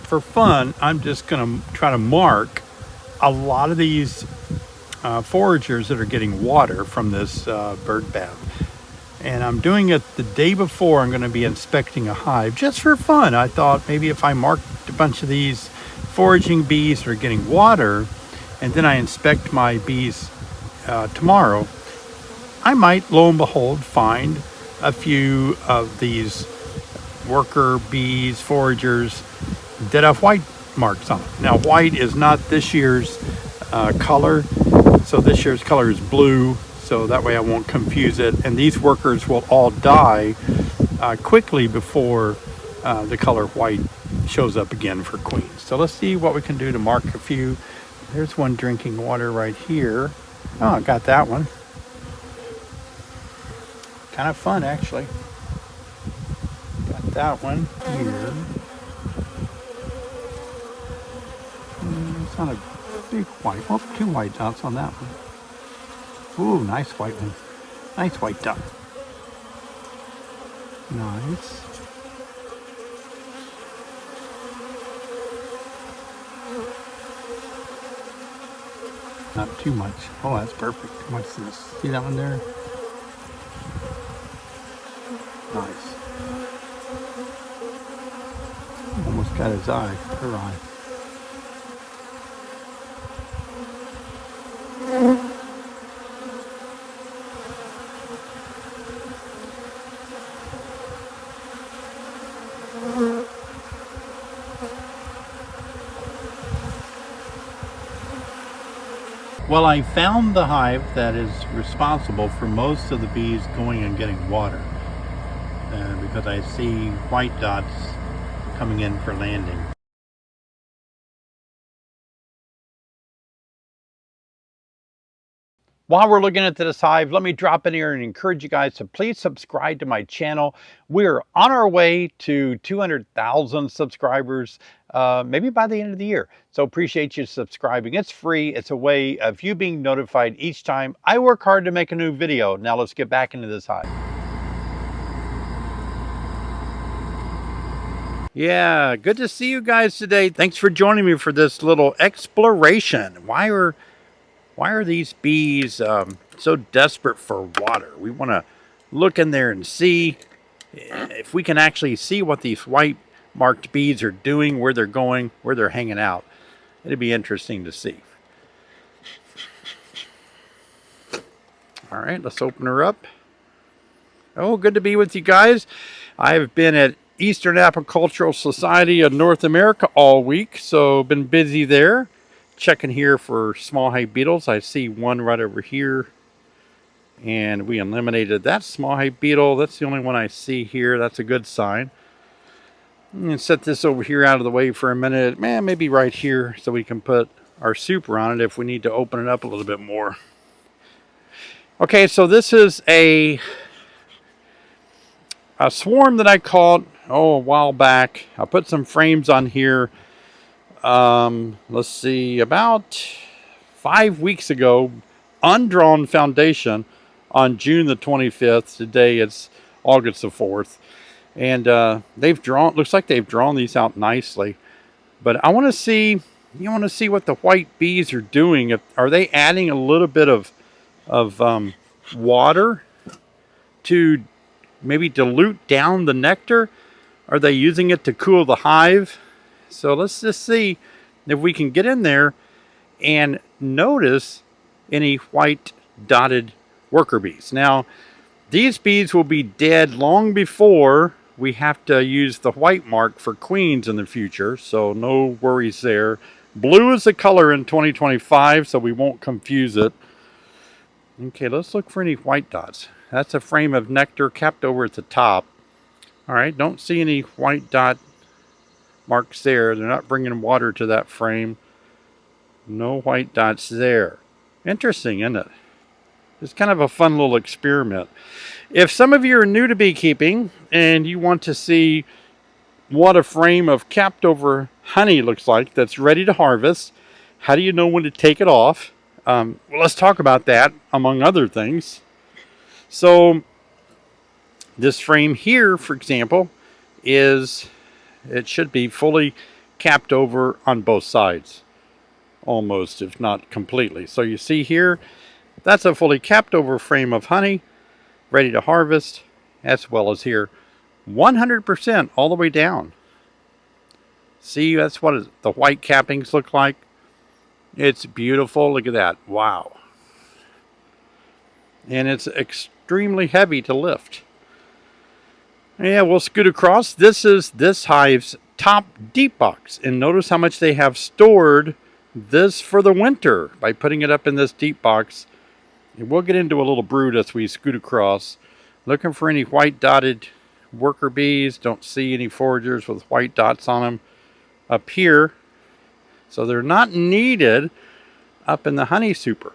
for fun, I'm just going to try to mark a lot of these foragers that are getting water from this bird bath. And I'm doing it the day before I'm going to be inspecting a hive, just for fun. I thought maybe if I marked a bunch of these foraging bees that are getting water, and then I inspect my bees tomorrow, I might, lo and behold, find a few of these worker bees, foragers, that have white marks on them. Now, white is not this year's color, so this year's color is blue, so that way I won't confuse it. And these workers will all die quickly before the color white shows up again for queens. So let's see what we can do to mark a few. There's one drinking water right here. Oh, I got that one. Kind of fun, actually. Got that one here. It's not a big white. Oh, 2 white dots on that one. Ooh, nice white one. Nice white dot. Nice. Not too much. Oh, that's perfect. What's this? See that one there? Nice. Almost got his eye, her eye. Well, I found the hive that is responsible for most of the bees going and getting water, because I see white dots coming in for landing. While we're looking at this hive, let me drop in here and encourage you guys to please subscribe to my channel. We're on our way to 200,000 subscribers, maybe by the end of the year. So appreciate you subscribing. It's free. It's a way of you being notified each time I work hard to make a new video. Now let's get back into this hive. Yeah, good to see you guys today. Thanks for joining me for this little exploration. Why are these bees so desperate for water? We want to look in there and see if we can actually see what these white marked bees are doing, where they're going, where they're hanging out. It'd be interesting to see. All right, let's open her up. Oh, good to be with you guys. I've been at Eastern Apicultural Society of North America all week, so been busy there. Checking here for small hive beetles. I see one right over here, and we eliminated that small hive beetle. That's the only one I see here. That's a good sign. I'm going to set this over here out of the way for a minute. Man, maybe right here so we can put our super on it if we need to open it up a little bit more. Okay, so this is a swarm that I caught a while back. I put some frames on here. Let's see, about 5 weeks ago, undrawn foundation on June the 25th. Today it's August the 4th. And they've drawn, looks like they've drawn these out nicely. But I want to see, what the white bees are doing. Are they adding a little bit of water to maybe dilute down the nectar? Are they using it to cool the hive? So let's just see if we can get in there and notice any white dotted worker bees. Now, these bees will be dead long before we have to use the white mark for queens in the future, so no worries there. Blue is the color in 2025, so we won't confuse it. Okay, let's look for any white dots. That's a frame of nectar capped over at the top. All right, don't see any white dot marks there. They're not bringing water to that frame. No white dots there. Interesting, isn't it? It's kind of a fun little experiment. If some of you are new to beekeeping and you want to see what a frame of capped over honey looks like that's ready to harvest, how do you know when to take it off? Well, let's talk about that, among other things. So this frame here, for example, it should be fully capped over on both sides. Almost, if not completely. So you see here, that's a fully capped over frame of honey, ready to harvest, as well as here, 100% all the way down. See, that's what the white cappings look like. It's beautiful. Look at that. Wow. And it's extremely heavy to lift. Yeah, we'll scoot across. This is this hive's top deep box. And notice how much they have stored this for the winter by putting it up in this deep box. And we'll get into a little brood as we scoot across. Looking for any white dotted worker bees. Don't see any foragers with white dots on them up here. So they're not needed up in the honey super.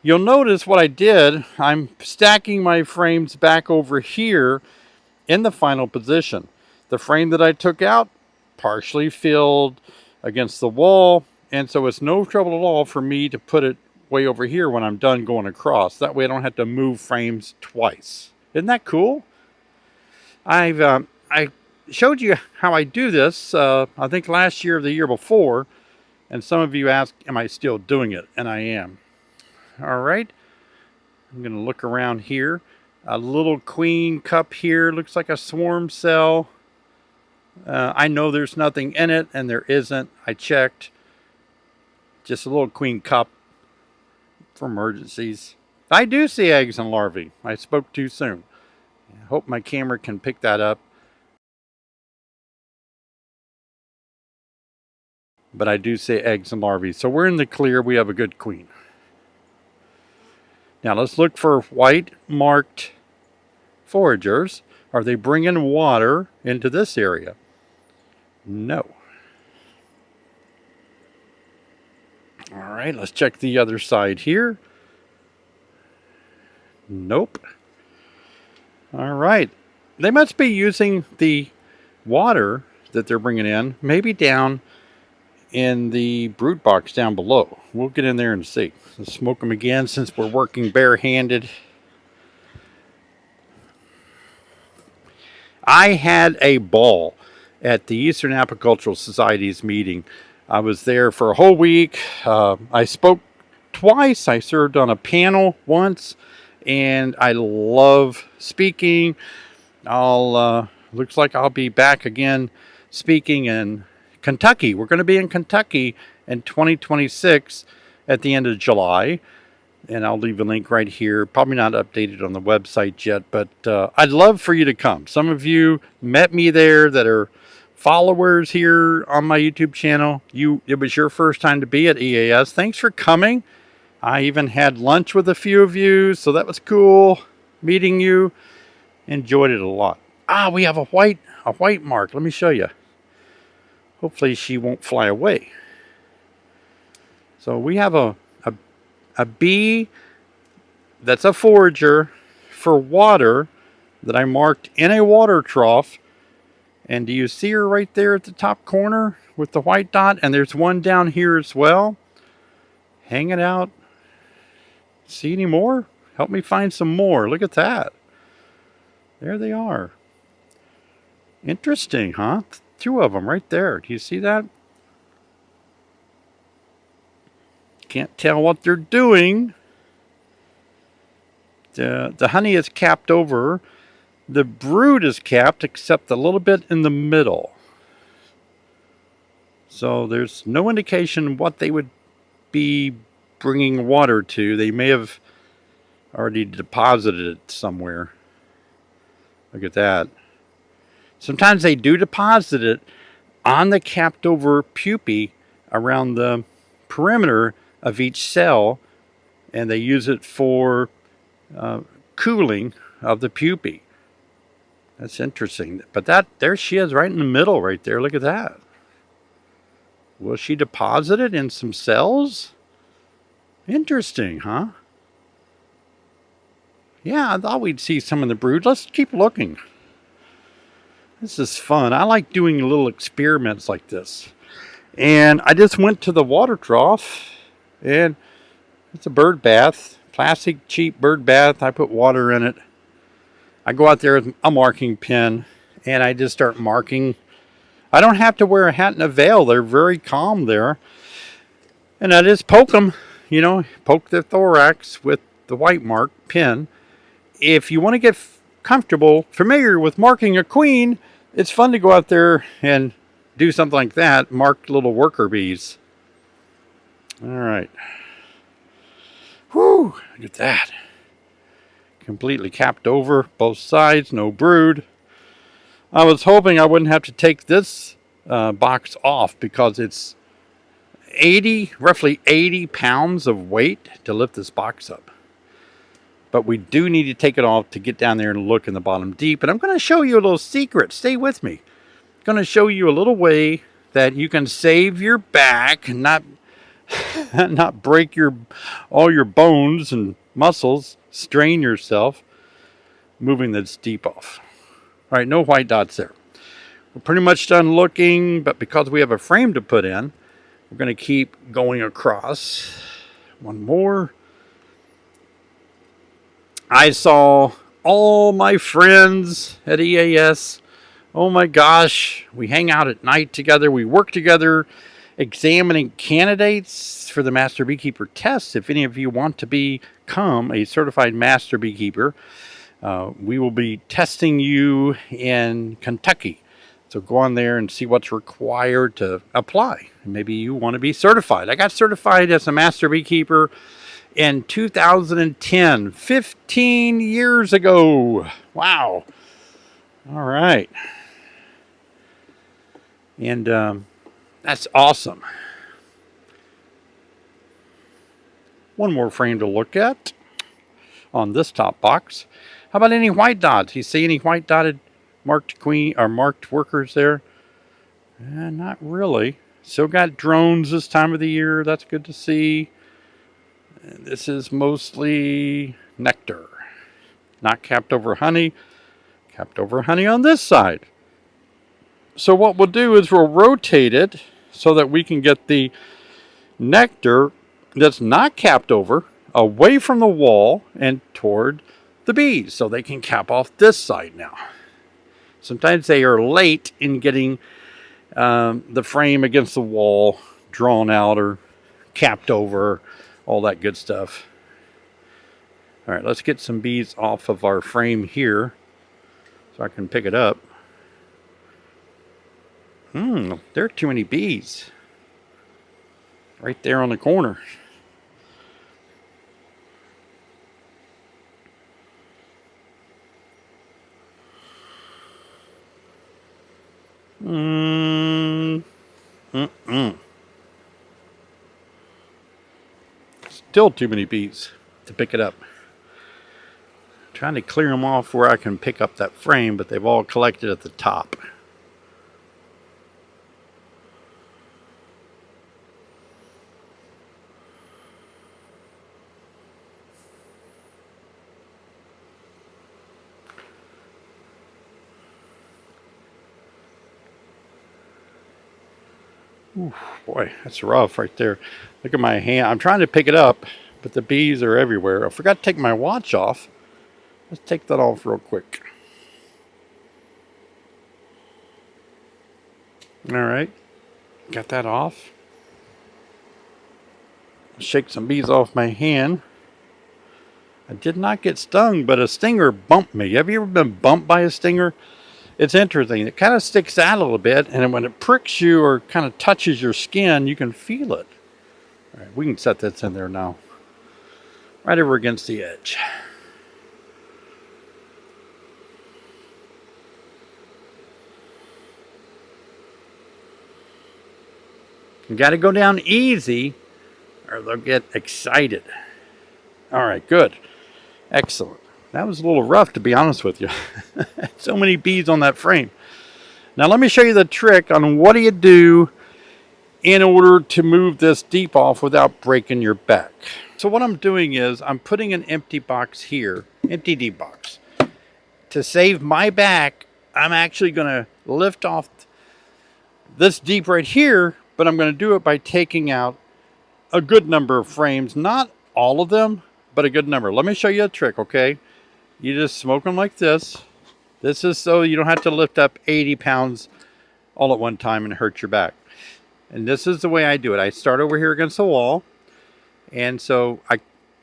You'll notice what I did. I'm stacking my frames back over here in the final position. The frame that I took out, partially filled against the wall. And so it's no trouble at all for me to put it way over here when I'm done going across. That way I don't have to move frames twice. Isn't that cool? I showed you how I do this, I think last year or the year before. And some of you asked, am I still doing it? And I am. All right. I'm going to look around here. A little queen cup here. Looks like a swarm cell. I know there's nothing in it, and there isn't. I checked. Just a little queen cup for emergencies. I do see eggs and larvae. I spoke too soon. I hope my camera can pick that up. But I do see eggs and larvae. So we're in the clear. We have a good queen. Now let's look for white marked foragers. Are they bringing water into this area? No. All right, let's check the other side here. Nope. All right. They must be using the water that they're bringing in, maybe down in the brood box down below. We'll get in there and see. Let's smoke them again since we're working barehanded. I had a ball at the Eastern Apicultural Society's meeting. I was there for a whole week. I spoke twice. I served on a panel once, and I love speaking. Looks like I'll be back again speaking in Kentucky. We're going to be in Kentucky in 2026 at the end of July. And I'll leave a link right here. Probably not updated on the website yet, but I'd love for you to come. Some of you met me there that are followers here on my YouTube channel. It was your first time to be at EAS. Thanks for coming. I even had lunch with a few of you, so that was cool meeting you. Enjoyed it a lot. We have a white mark. Let me show you. Hopefully she won't fly away. So we have a bee that's a forager for water that I marked in a water trough. And do you see her right there at the top corner with the white dot? And there's one down here as well, hanging out. See any more? Help me find some more. Look at that. There they are. Interesting, huh? Two of them right there. Do you see that? Can't tell what they're doing. The honey is capped over. The brood is capped except a little bit in the middle. So there's no indication what they would be bringing water to. They may have already deposited it somewhere. Look at that. Sometimes they do deposit it on the capped over pupae around the perimeter of each cell, and they use it for cooling of the pupae. That's interesting. But there she is right in the middle right there. Look at that. Will she deposit it in some cells? Interesting, huh? Yeah, I thought we'd see some in the brood. Let's keep looking. This is fun. I like doing little experiments like this. And I just went to the water trough, and it's a bird bath. Plastic, cheap bird bath. I put water in it. I go out there with a marking pen, and I just start marking. I don't have to wear a hat and a veil. They're very calm there. And I just poke them, you know, poke the thorax with the white mark pin. If you want to get comfortable, familiar with marking a queen, it's fun to go out there and do something like that. Mark little worker bees. All right. Whew, look at that. Completely capped over both sides, no brood. I was hoping I wouldn't have to take this box off because it's roughly 80 pounds of weight to lift this box up. But we do need to take it off to get down there and look in the bottom deep. And I'm going to show you a little secret. Stay with me. I'm going to show you a little way that you can save your back and not break all your bones and muscles, strain yourself, moving this deep off. All right, no white dots there. We're pretty much done looking, but because we have a frame to put in, we're going to keep going across. One more. I saw all my friends at EAS. Oh my gosh, we hang out at night together. We work together examining candidates for the Master Beekeeper test. If any of you want to become a certified Master Beekeeper, we will be testing you in Kentucky. So go on there and see what's required to apply. Maybe you want to be certified. I got certified as a Master Beekeeper in 2010, 15 years ago. Wow. All right. And that's awesome. One more frame to look at on this top box. How about any white dots? You see any white dotted marked queen or marked workers there? Not really. Still got drones this time of the year. That's good to see. This is mostly nectar. Not capped over honey. Capped over honey on this side. So what we'll do is we'll rotate it so that we can get the nectar that's not capped over away from the wall and toward the bees so they can cap off this side now. Sometimes they are late in getting the frame against the wall drawn out or capped over, all that good stuff. All right, let's get some bees off of our frame here so I can pick it up. There are too many bees right there on the corner. Still too many bees to pick it up. Trying to clear them off where I can pick up that frame, but they've all collected at the top. Ooh, boy, that's rough right there. Look at my hand. I'm trying to pick it up, but the bees are everywhere. I forgot to take my watch off. Let's take that off real quick. All right, got that off. Shake some bees off my hand. I did not get stung, but a stinger bumped me. Have you ever been bumped by a stinger? It's interesting. It kind of sticks out a little bit, and when it pricks you or kind of touches your skin, you can feel it. All right, we can set this in there now. Right over against the edge. You got to go down easy or they'll get excited. All right, good. Excellent. That was a little rough, to be honest with you. So many bees on that frame. Now let me show you the trick on what do you do in order to move this deep off without breaking your back. So what I'm doing is I'm putting an empty box here, empty deep box. To save my back, I'm actually going to lift off this deep right here, but I'm going to do it by taking out a good number of frames. Not all of them, but a good number. Let me show you a trick, okay? You just smoke them like this. This is so you don't have to lift up 80 pounds all at one time and hurt your back. And this is the way I do it. I start over here against the wall. And so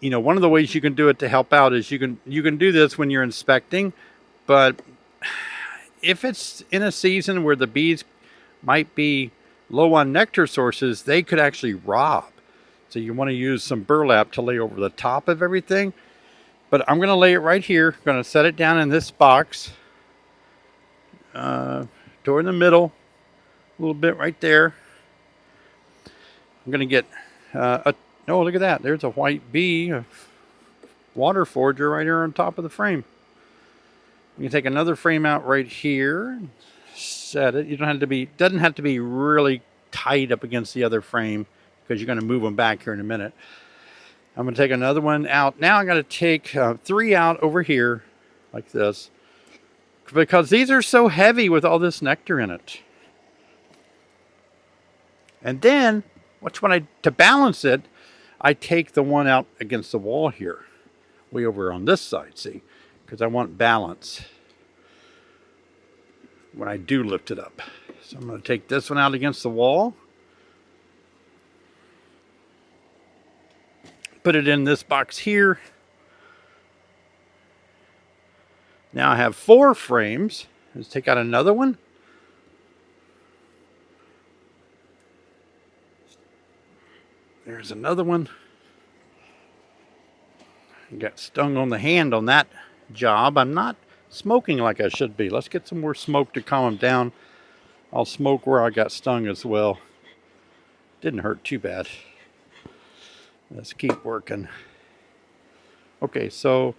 one of the ways you can do it to help out is you can do this when you're inspecting, but if it's in a season where the bees might be low on nectar sources, they could actually rob. So you want to use some burlap to lay over the top of everything. But I'm going to lay it right here. I'm going to set it down in this box. Toward the middle. A little bit right there. I'm going to get oh, look at that. There's a white bee, a water forager right here on top of the frame. You can take another frame out right here. Set it. You don't have to be, doesn't have to be really tight up against the other frame because you're going to move them back here in a minute. I'm going to take another one out. Now I'm going to take 3 out over here like this because these are so heavy with all this nectar in it. And then, to balance it, I take the one out against the wall here, way over on this side, see, because I want balance when I do lift it up. So I'm going to take this one out against the wall. Put it in this box here. Now I have 4 frames. Let's take out another one. There's another one. Got stung on the hand on that job. I'm not smoking like I should be. Let's get some more smoke to calm them down. I'll smoke where I got stung as well. Didn't hurt too bad. Let's keep working. Okay, so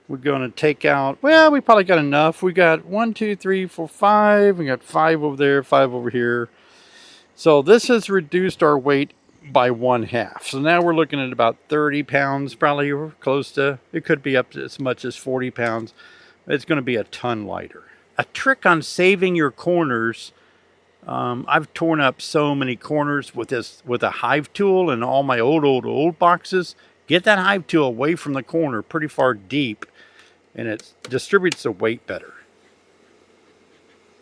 we're going to take out, well, we probably got enough. We got 1, 2, 3, 4, 5. We got 5 over there, 5 over here. So this has reduced our weight by 1/2. So now we're looking at about 30 pounds, probably close to, it could be up to as much as 40 pounds. It's going to be a ton lighter. A trick on saving your corners, I've torn up so many corners with a hive tool in all my old boxes. Get that hive tool away from the corner pretty far deep and it distributes the weight better.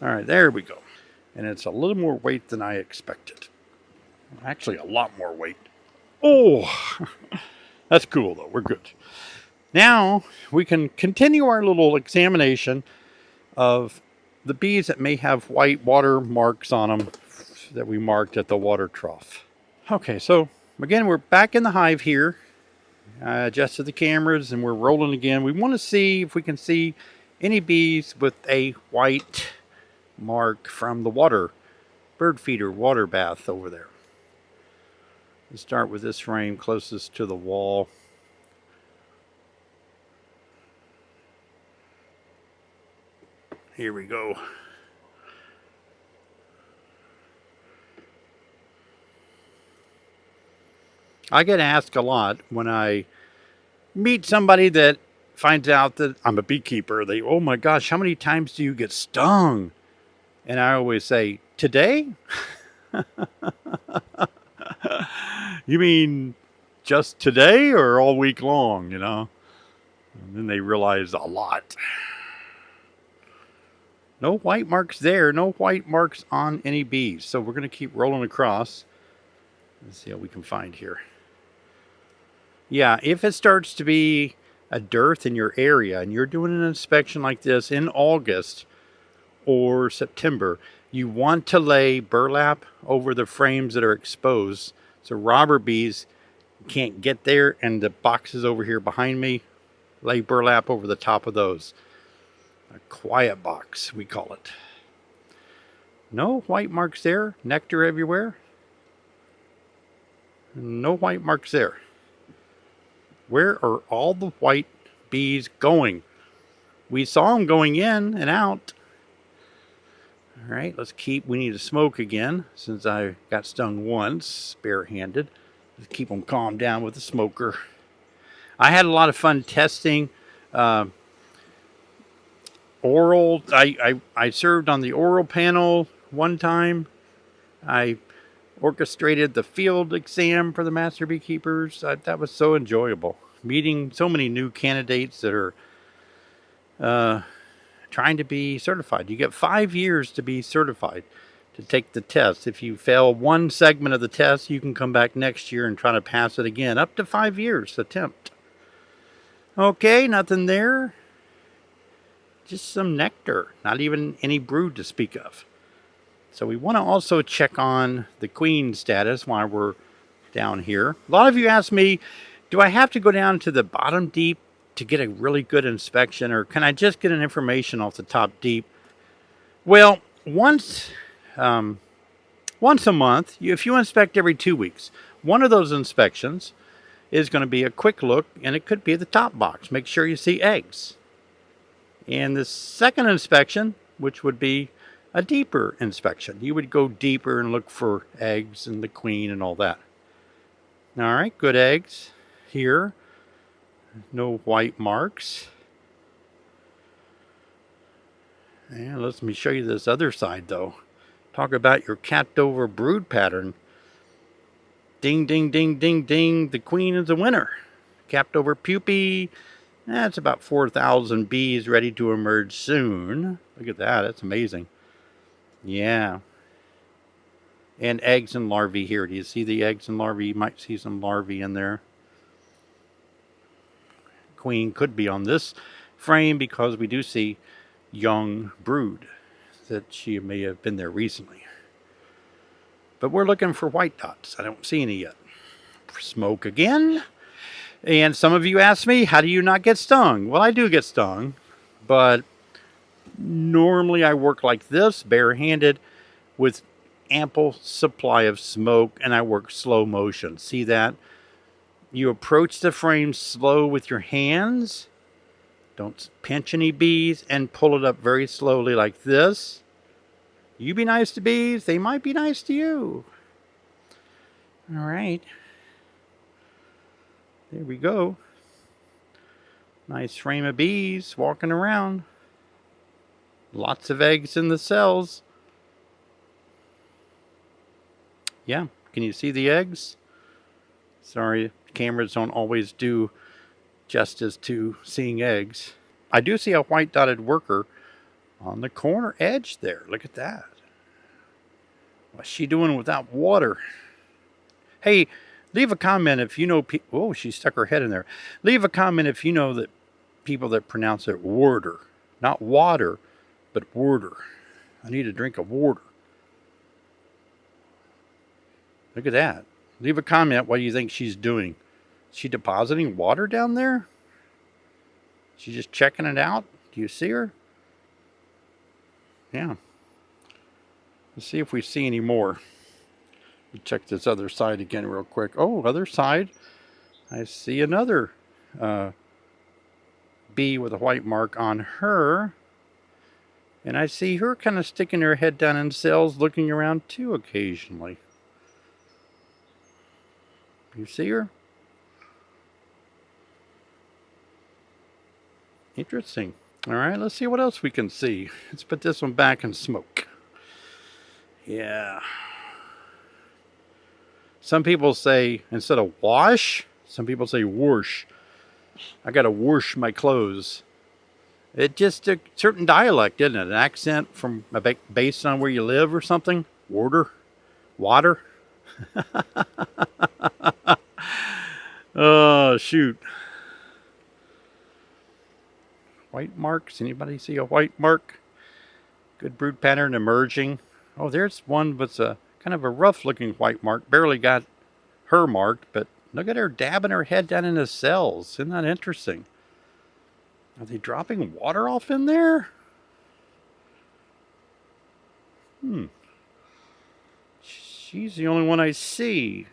All right, there we go. And it's a little more weight than I expected. Actually, a lot more weight. Oh, that's cool though. We're good. Now we can continue our little examination of the bees that may have white water marks on them that we marked at the water trough. Okay, so again, we're back in the hive here. I adjusted the cameras and we're rolling again. We want to see if we can see any bees with a white mark from the bird feeder water bath over there. Let's start with this frame closest to the wall. Here we go. I get asked a lot when I meet somebody that finds out that I'm a beekeeper. They, oh my gosh, how many times do you get stung? And I always say, today? You mean just today or all week long, you know? And then they realize a lot. No white marks there. No white marks on any bees. So we're going to keep rolling across. Let's see what we can find here. Yeah, if it starts to be a dearth in your area and you're doing an inspection like this in August or September, you want to lay burlap over the frames that are exposed so robber bees can't get there, and the boxes over here behind me, lay burlap over the top of those. A quiet box, we call it. No white marks there. Nectar everywhere. No white marks there. Where are all the white bees going? We saw them going in and out. All right, we need to smoke again since I got stung once, barehanded. Let's keep them calmed down with the smoker. I had a lot of fun testing oral. I served on the oral panel one time. I orchestrated the field exam for the master beekeepers. That was so enjoyable. Meeting so many new candidates that are trying to be certified. You get 5 years to be certified, to take the test. If you fail one segment of the test, you can come back next year and try to pass it again. Up to 5 years attempt. Okay, nothing there. Just some nectar. Not even any brood to speak of. So we want to also check on the queen status while we're down here. A lot of you ask me, do I have to go down to the bottom deep to get a really good inspection, or can I just get an information off the top deep? Well, once a month, if you inspect every 2 weeks, one of those inspections is going to be a quick look, and it could be the top box. Make sure you see eggs. And the second inspection, which would be a deeper inspection, you would go deeper and look for eggs and the queen and all that. All right, good eggs here. No white marks. And let me show you this other side, though. Talk about your capped over brood pattern. Ding, ding, ding, ding, ding. The queen is the winner. Capped over pupae. That's about 4,000 bees ready to emerge soon. Look at that. That's amazing. Yeah. And eggs and larvae here. Do you see the eggs and larvae? You might see some larvae in there. Queen could be on this frame because we do see young brood that she may have been there recently. But we're looking for white dots. I don't see any yet. Smoke again. And some of you ask me, how do you not get stung? Well, I do get stung, but normally I work like this, barehanded, with ample supply of smoke, and I work slow motion. See that? You approach the frame slow with your hands. Don't pinch any bees, and pull it up very slowly like this. You be nice to bees, they might be nice to you. All right. There we go. Nice frame of bees walking around. Lots of eggs in the cells. Yeah, can you see the eggs? Sorry, cameras don't always do justice to seeing eggs. I do see a white dotted worker on the corner edge there. Look at that. What's she doing without water? Hey, leave a comment if you know oh, she stuck her head in there. Leave a comment if you know that people that pronounce it warder. Not water, but warder. I need a drink of water. Look at that. Leave a comment what do you think she's doing. Is she depositing water down there? She's just checking it out. Do you see her? Yeah. Let's see if we see any more. We'll check this other side again real quick. Oh, other side. I see another bee with a white mark on her. And I see her kind of sticking her head down in cells, looking around too occasionally. You see her? Interesting. All right, let's see what else we can see. Let's put this one back in smoke. Yeah. Some people say, instead of wash, some people say whoosh. I got to whoosh my clothes. It's just a certain dialect, isn't it? An accent from based on where you live or something? Water? Oh, shoot. White marks. Anybody see a white mark? Good brood pattern emerging. Oh, there's one with a kind of a rough looking white mark. Barely got her marked, but look at her dabbing her head down in the cells. Isn't that interesting? Are they dropping water off in there? She's the only one I see.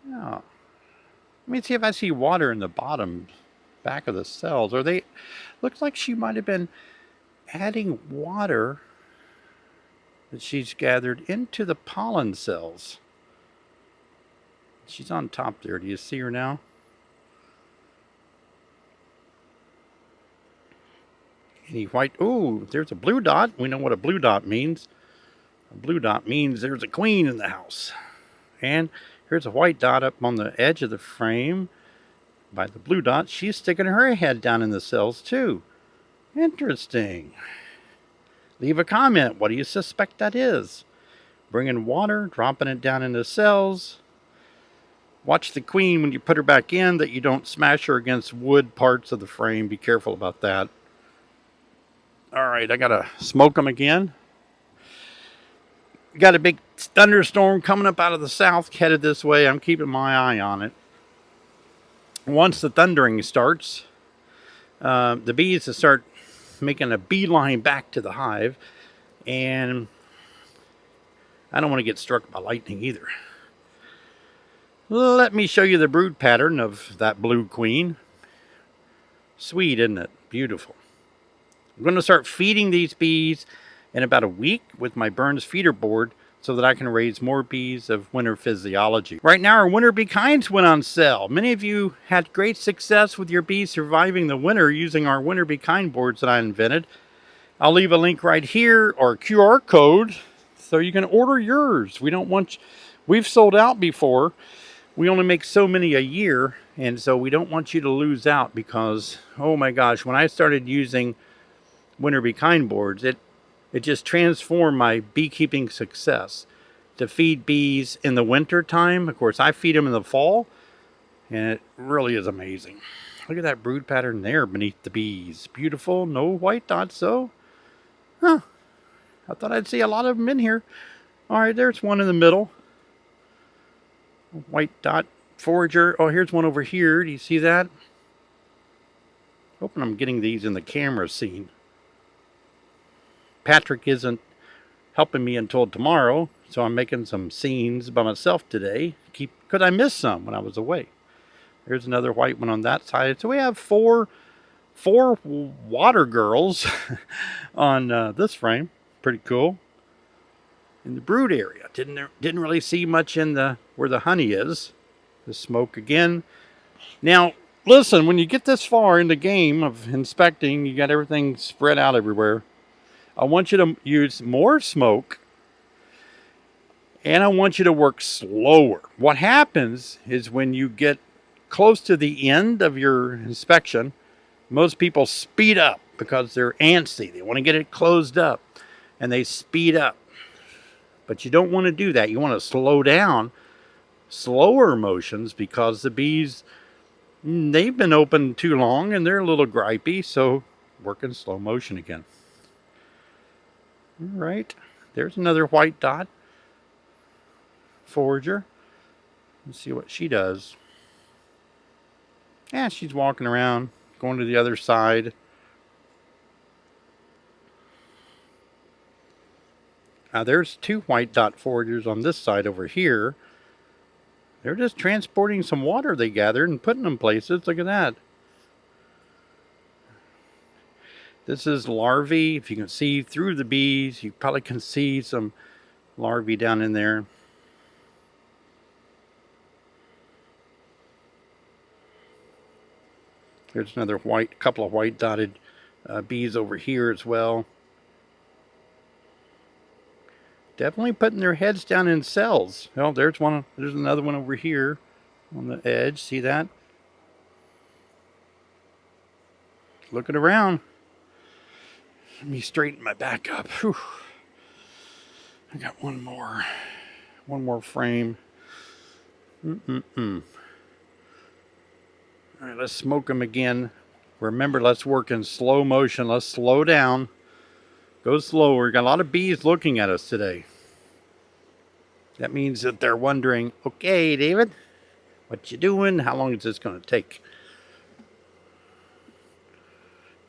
Yeah. Let me see if I see water in the bottom back of the cells. Are they? Looks like she might have been adding water that she's gathered into the pollen cells. She's on top there. Do you see her now? Any white? Oh, there's a blue dot. We know what a blue dot means. A blue dot means there's a queen in the house. And here's a white dot up on the edge of the frame. By the blue dot, she's sticking her head down in the cells too. Interesting. Leave a comment. What do you suspect that is? Bringing water, dropping it down into cells. Watch the queen when you put her back in that you don't smash her against wood parts of the frame. Be careful about that. All right, I got to smoke them again. Got a big thunderstorm coming up out of the south, headed this way. I'm keeping my eye on it. Once the thundering starts, the bees will start making a beeline back to the hive, and I don't want to get struck by lightning either. Let me show you the brood pattern of that blue queen. Sweet, isn't it? Beautiful. I'm going to start feeding these bees in about a week with my Burns feeder board so that I can raise more bees of winter physiology. Right now our winter bee kinds went on sale. Many of you had great success with your bees surviving the winter using our winter bee kind boards that I invented. I'll leave a link right here or a QR code so you can order yours. We've sold out before. We only make so many a year, and so we don't want you to lose out because, oh my gosh, when I started using winter bee kind boards, it just transformed my beekeeping success. To feed bees in the winter time, of course I feed them in the fall, and it really is amazing. Look at that brood pattern there beneath the bees. Beautiful, no white dots though. Huh, I thought I'd see a lot of them in here. All right, there's one in the middle. White dot forager. Oh, here's one over here. Do you see that? Hoping I'm getting these in the camera scene. Patrick isn't helping me until tomorrow, so I'm making some scenes by myself today. Because I missed some when I was away. There's another white one on that side. So we have four water girls on this frame. Pretty cool. In the brood area, didn't really see much in where the honey is. The smoke again. Now, listen, when you get this far in the game of inspecting, you got everything spread out everywhere. I want you to use more smoke, and I want you to work slower. What happens is when you get close to the end of your inspection, most people speed up because they're antsy. They want to get it closed up, and they speed up. But you don't want to do that. You want to slow down, slower motions, because the bees, they've been open too long and they're a little gripey, so work in slow motion again. All right, there's another white dot forager. Let's see what she does. Yeah, she's walking around, going to the other side. Now there's two white dot foragers on this side over here. They're just transporting some water they gathered and putting them places. Look at that. This is larvae. If you can see through the bees, you probably can see some larvae down in there. There's another couple of white dotted bees over here as well. Definitely putting their heads down in cells. Well, there's another one over here on the edge. See that? Looking around. Let me straighten my back up. Whew. I got one more frame. All right, let's smoke them again. Remember, let's work in slow motion. Let's slow down. Go slower. Got a lot of bees looking at us today. That means that they're wondering, okay, David, what you doing? How long is this going to take?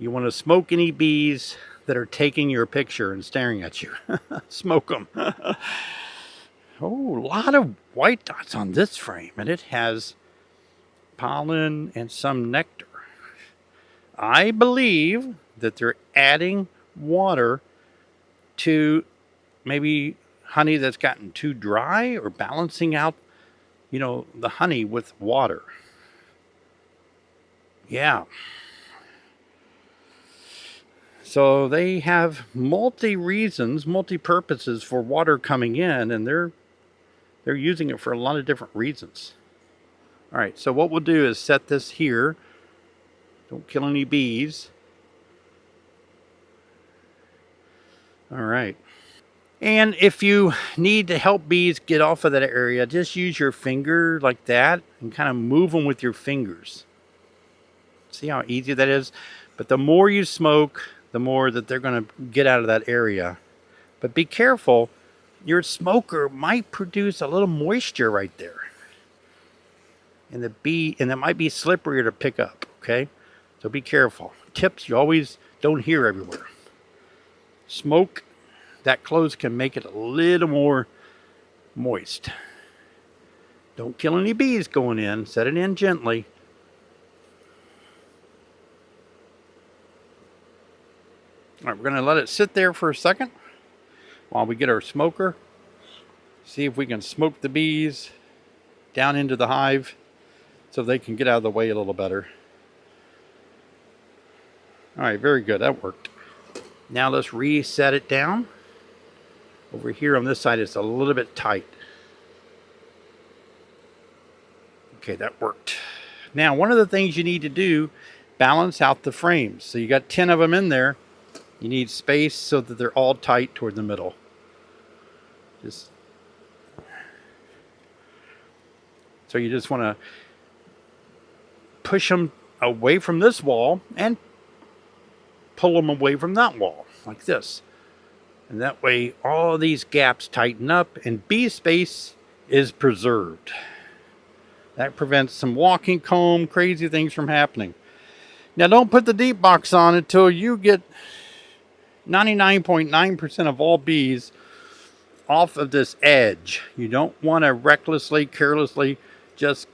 You want to smoke any bees that are taking your picture and staring at you. Smoke them. Oh, a lot of white dots on this frame, and it has pollen and some nectar. I believe that they're adding water to maybe honey that's gotten too dry, or balancing out, the honey with water. Yeah. So they have multi-purposes for water coming in, and they're using it for a lot of different reasons. All right, so what we'll do is set this here. Don't kill any bees. All right. And if you need to help bees get off of that area, just use your finger like that and kind of move them with your fingers. See how easy that is? But the more you smoke, the more that they're going to get out of that area. But be careful, your smoker might produce a little moisture right there. And that might be slipperier to pick up, okay? So be careful. Tips you always don't hear everywhere. Smoke that close can make it a little more moist. Don't kill any bees going in. Set it in gently. All right, we're going to let it sit there for a second while we get our smoker. See if we can smoke the bees down into the hive so they can get out of the way a little better. All right, very good. That worked. Now let's reset it down. Over here on this side, it's a little bit tight. Okay, that worked. Now, one of the things you need to do, balance out the frames. So you got 10 of them in there. You need space so that they're all tight toward the middle. So you just want to push them away from this wall and pull them away from that wall, like this. And that way all these gaps tighten up and bee space is preserved. That prevents some walking comb, crazy things from happening. Now don't put the deep box on until you get 99.9% of all bees off of this edge. You don't want to recklessly, carelessly just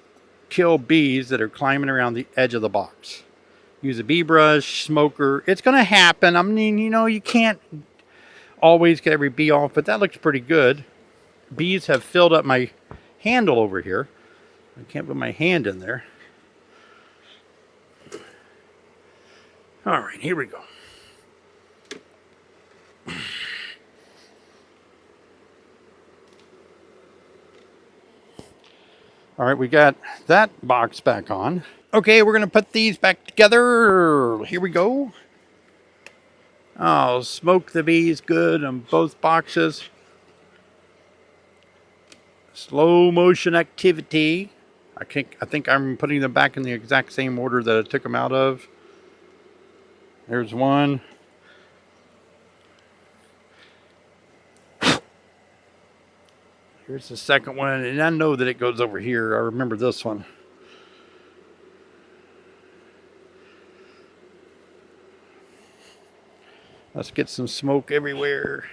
kill bees that are climbing around the edge of the box. Use a bee brush, smoker. It's going to happen. I mean, you know, you can't always get every bee off, but that looks pretty good. Bees have filled up my handle over here. I can't put my hand in there. All right, here we go. All right, we got that box back on. Okay, we're going to put these back together. Here we go. Oh, smoke the bees good on both boxes. Slow motion activity. I think I'm putting them back in the exact same order that I took them out of. There's one. Here's the second one, and I know that it goes over here. I remember this one. Let's get some smoke everywhere.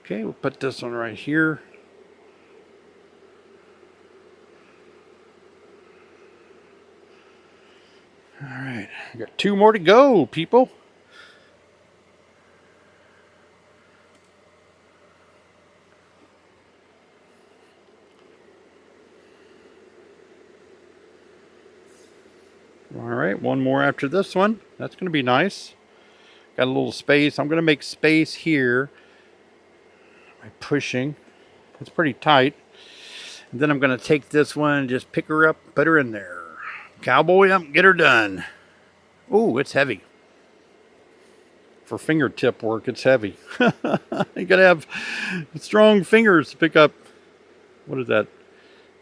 Okay, we'll put this one right here. All right, we got 2 more to go, people. All right, 1 more after this one. That's going to be nice. Got a little space. I'm going to make space here by pushing. It's pretty tight. And then I'm going to take this one and just pick her up, put her in there. Cowboy up, get her done. Ooh, it's heavy. For fingertip work, it's heavy. You got to have strong fingers to pick up, what is that,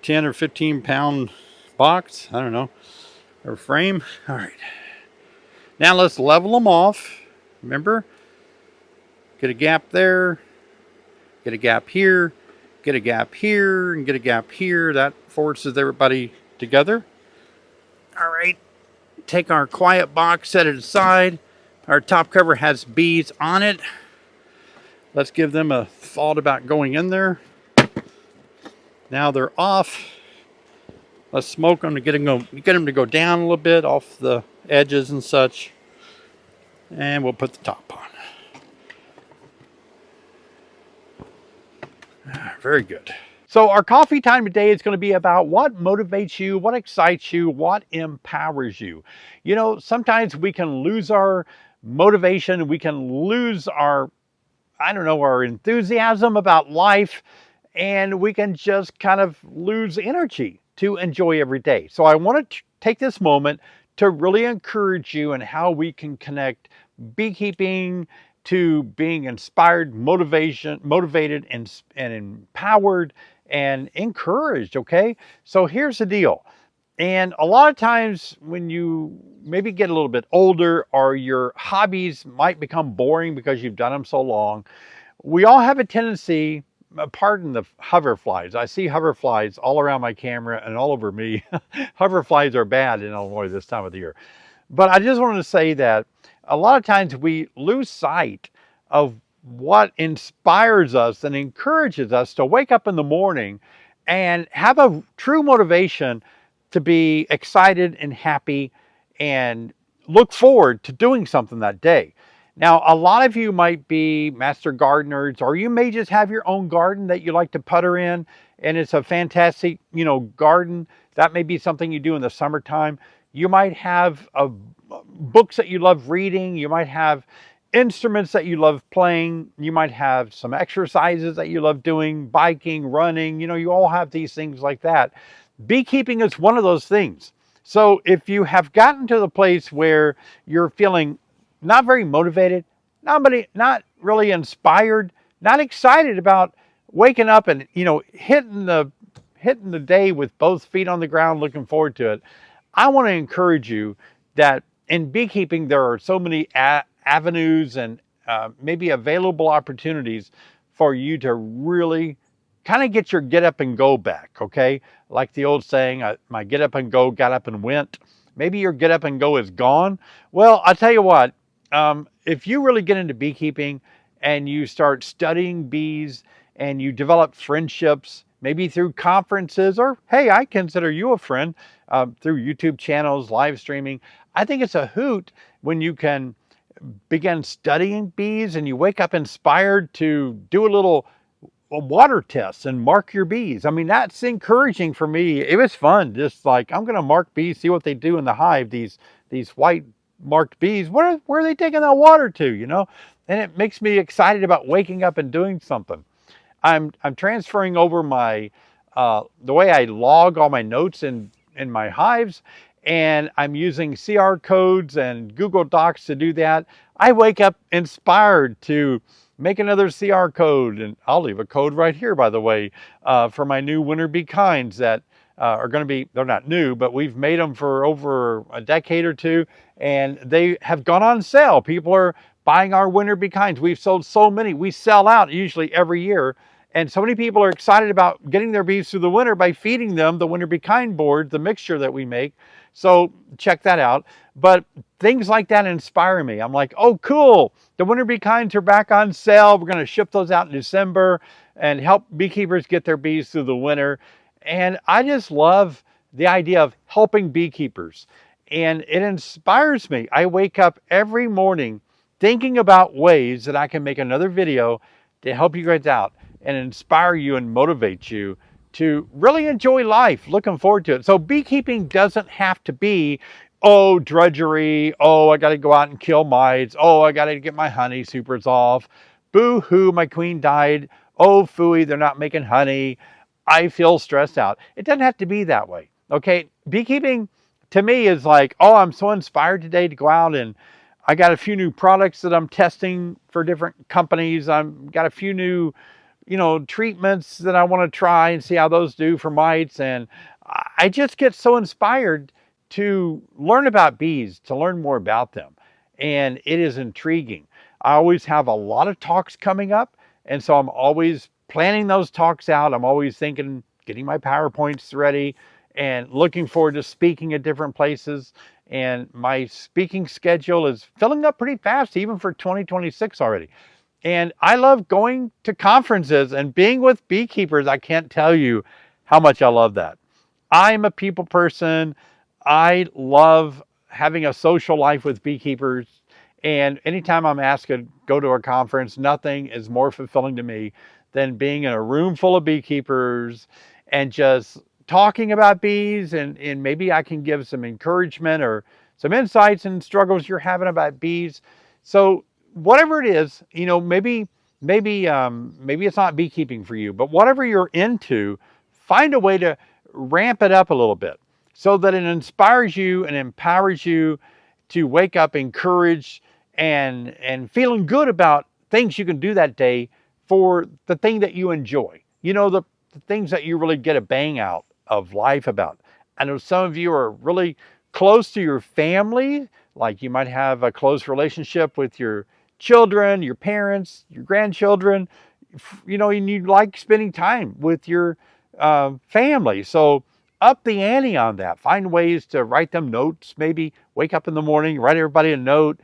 10 or 15 pound box? I don't know. Or frame. All right. Now let's level them off. Remember? Get a gap there. Get a gap here. Get a gap here. And get a gap here. That forces everybody together. All right. Take our quiet box, set it aside. Our top cover has bees on it. Let's give them a thought about going in there. Now they're off. Let's smoke them to get them to go down a little bit off the edges and such. And we'll put the top on. Very good. So our coffee time today is going to be about what motivates you, what excites you, what empowers you. You know, sometimes we can lose our motivation, we can lose our I don't know, our enthusiasm about life, and we can just kind of lose energy to enjoy every day. So I want to take this moment to really encourage you in how we can connect beekeeping to being inspired, motivated, and empowered and encouraged. Okay, so here's the deal. And a lot of times when you maybe get a little bit older, or your hobbies might become boring because you've done them so long, we all have a tendency, pardon the hoverflies. I see hoverflies all around my camera and all over me. Hoverflies are bad in Illinois this time of the year. But I just wanted to say that a lot of times we lose sight of what inspires us and encourages us to wake up in the morning and have a true motivation to be excited and happy and look forward to doing something that day. Now, a lot of you might be master gardeners, or you may just have your own garden that you like to putter in, and it's a fantastic, garden. That may be something you do in the summertime. You might have books that you love reading. You might have instruments that you love playing. You might have some exercises that you love doing, biking, running. You all have these things like that. Beekeeping is one of those things. So if you have gotten to the place where you're feeling not very motivated, not really inspired, not excited about waking up and hitting the day with both feet on the ground, looking forward to it, I want to encourage you that in beekeeping there are so many avenues and maybe available opportunities for you to really kind of get your get up and go back. Okay, like the old saying, my get up and go got up and went. Maybe your get up and go is gone. Well, I'll tell you what, if you really get into beekeeping and you start studying bees and you develop friendships, maybe through conferences, or hey, I consider you a friend, through YouTube channels, live streaming. I think it's a hoot when you can begin studying bees and you wake up inspired to do a little water tests and mark your bees. I mean, that's encouraging for me. It was fun. Just like, I'm going to mark bees, see what they do in the hive. These white marked bees, where are they taking that water to, And it makes me excited about waking up and doing something. I'm transferring over my, the way I log all my notes in my hives, and I'm using CR codes and Google Docs to do that. I wake up inspired to make another CR code, and I'll leave a code right here, by the way, for my new winter bee kinds that are going to be, they're not new, but we've made them for over a decade or two, and they have gone on sale. People are buying our winter bee kinds. We've sold so many. We sell out usually every year, and so many people are excited about getting their bees through the winter by feeding them the winter bee kind board, the mixture that we make. So check that out. But things like that inspire me. I'm like, oh, cool. The winter bee kinds are back on sale. We're going to ship those out in December and help beekeepers get their bees through the winter. And I just love the idea of helping beekeepers. And it inspires me. I wake up every morning thinking about ways that I can make another video to help you guys out and inspire you and motivate you to really enjoy life, looking forward to it. So beekeeping doesn't have to be, oh, drudgery, oh, I got to go out and kill mites, oh, I got to get my honey supers off, boo-hoo, my queen died, oh, phooey, they're not making honey, I feel stressed out. It doesn't have to be that way, okay? Beekeeping, to me, is like, oh, I'm so inspired today to go out, and I got a few new products that I'm testing for different companies. I've got a few new treatments that I want to try and see how those do for mites. And I just get so inspired to learn about bees, to learn more about them. And it is intriguing. I always have a lot of talks coming up. And so I'm always planning those talks out. I'm always thinking, getting my PowerPoints ready and looking forward to speaking at different places. And my speaking schedule is filling up pretty fast, even for 2026 already. And I love going to conferences and being with beekeepers. I can't tell you how much I love that. I'm a people person. I love having a social life with beekeepers. And anytime I'm asked to go to a conference, nothing is more fulfilling to me than being in a room full of beekeepers and just talking about bees. And maybe I can give some encouragement or some insights and struggles you're having about bees. So whatever it is, maybe maybe it's not beekeeping for you, but whatever you're into, find a way to ramp it up a little bit so that it inspires you and empowers you to wake up encouraged and feeling good about things you can do that day for the thing that you enjoy. You know, the things that you really get a bang out of life about. I know some of you are really close to your family, like you might have a close relationship with your children, your parents, your grandchildren, you know, and you like spending time with your family. So up the ante on that. Find ways to write them notes. Maybe wake up in the morning, write everybody a note,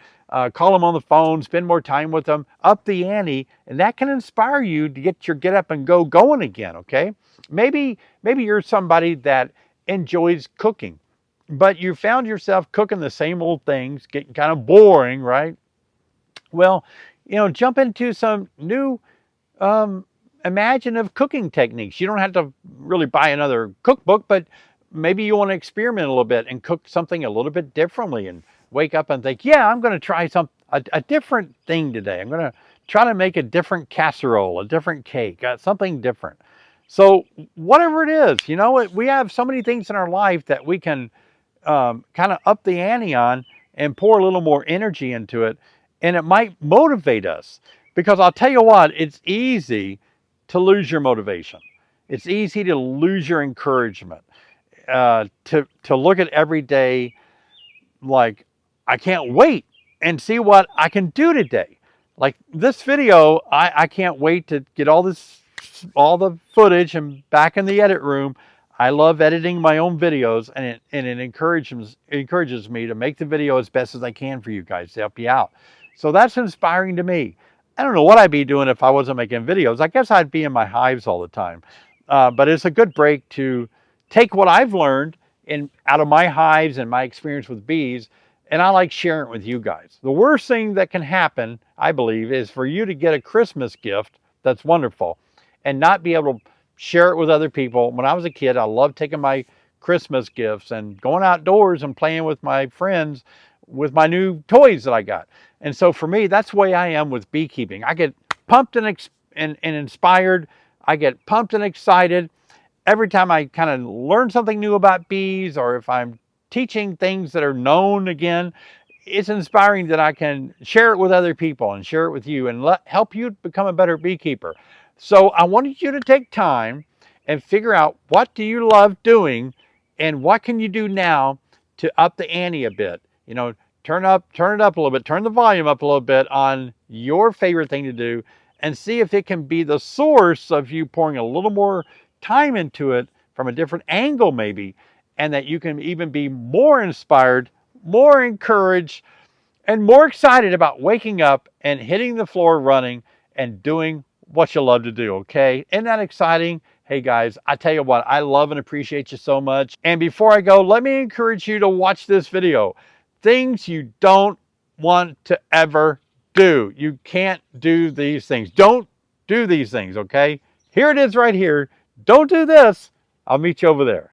call them on the phone, spend more time with them. Up the ante, and that can inspire you to get your get up and go going again. Okay, maybe you're somebody that enjoys cooking, but you found yourself cooking the same old things, getting kind of boring, right? Well, you know, jump into some new imaginative cooking techniques. You don't have to really buy another cookbook, but maybe you want to experiment a little bit and cook something a little bit differently and wake up and think, yeah, I'm going to try a different thing today. I'm going to try to make a different casserole, a different cake, something different. So whatever it is, you know, we have so many things in our life that we can kind of up the ante on and pour a little more energy into it. And it might motivate us, because I'll tell you what, it's easy to lose your motivation. It's easy to lose your encouragement, to look at every day like, I can't wait and see what I can do today. Like this video, I can't wait to get all the footage and back in the edit room. I love editing my own videos, and it encourages me to make the video as best as I can for you guys to help you out. So that's inspiring to me. I don't know what I'd be doing if I wasn't making videos. I guess I'd be in my hives all the time. But it's a good break to take what I've learned out of my hives and my experience with bees, and I like sharing it with you guys. The worst thing that can happen, I believe, is for you to get a Christmas gift that's wonderful and not be able to share it with other people. When I was a kid, I loved taking my Christmas gifts and going outdoors and playing with my friends with my new toys that I got. And so for me, that's the way I am with beekeeping. I get pumped and inspired. I get pumped and excited every time I kind of learn something new about bees, or if I'm teaching things that are known again. It's inspiring that I can share it with other people and share it with you and help you become a better beekeeper. So I wanted you to take time and figure out, what do you love doing and what can you do now to up the ante a bit? You know, turn it up a little bit, turn the volume up a little bit on your favorite thing to do, and see if it can be the source of you pouring a little more time into it from a different angle maybe, and that you can even be more inspired, more encouraged, and more excited about waking up and hitting the floor running and doing what you love to do, okay? Isn't that exciting? Hey guys, I tell you what, I love and appreciate you so much. And before I go, let me encourage you to watch this video. Things you don't want to ever do. You can't do these things. Don't do these things, okay? Here it is right here. Don't do this. I'll meet you over there.